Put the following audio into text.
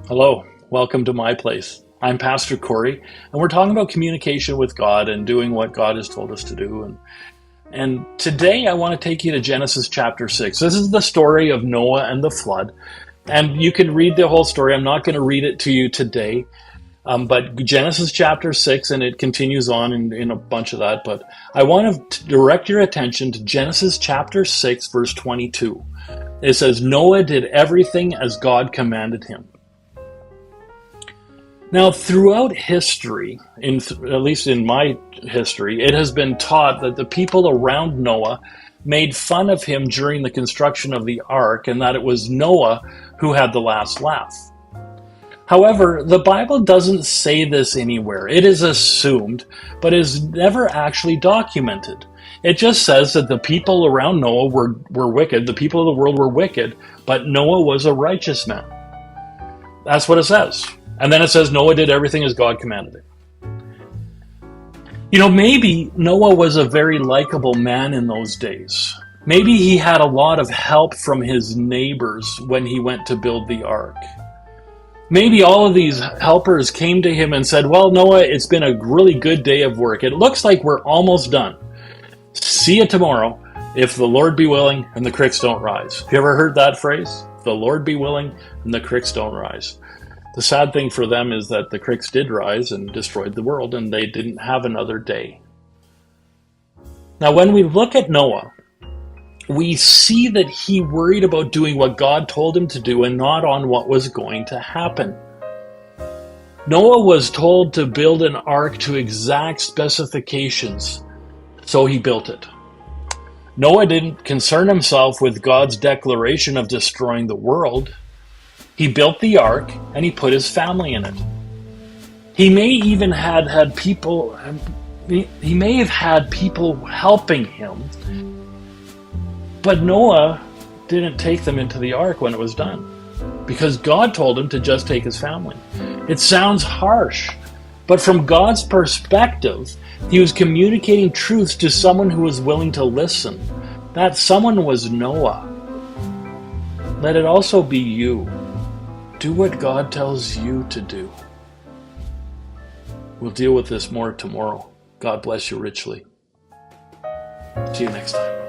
Hello, welcome to my place. I'm Pastor Corey, and we're talking about communication with God and doing what God has told us to do. And today I want to take you to Genesis chapter 6. This is the story of Noah and the flood. And you can read the whole story. I'm not going to read it to you today. But Genesis chapter 6, and it continues on in a bunch of that. But I want to direct your attention to Genesis chapter 6, verse 22. It says, Noah did everything as God commanded him. Now, throughout history, at least in my history, it has been taught that the people around Noah made fun of him during the construction of the ark, and that it was Noah who had the last laugh. However, the Bible doesn't say this anywhere. It is assumed, but is never actually documented. It just says that the people around Noah were wicked, the people of the world were wicked, but Noah was a righteous man. That's what it says. And then it says Noah did everything as God commanded him. You know, maybe Noah was a very likable man in those days. Maybe he had a lot of help from his neighbors when he went to build the ark. Maybe all of these helpers came to him and said, well, Noah, it's been a really good day of work. It looks like we're almost done. See you tomorrow, if the Lord be willing and the creeks don't rise. Have you ever heard that phrase? If the Lord be willing and the creeks don't rise. The sad thing for them is that the creeks did rise and destroyed the world, and they didn't have another day. Now, when we look at Noah, we see that he worried about doing what God told him to do and not on what was going to happen. Noah was told to build an ark to exact specifications, so he built it. Noah didn't concern himself with God's declaration of destroying the world. He built the ark and he put his family in it. He may even had people. He may have had people helping him, but Noah didn't take them into the ark when it was done, because God told him to just take his family. It sounds harsh, but from God's perspective, he was communicating truths to someone who was willing to listen. That someone was Noah. Let it also be you. Do what God tells you to do. We'll deal with this more tomorrow. God bless you richly. See you next time.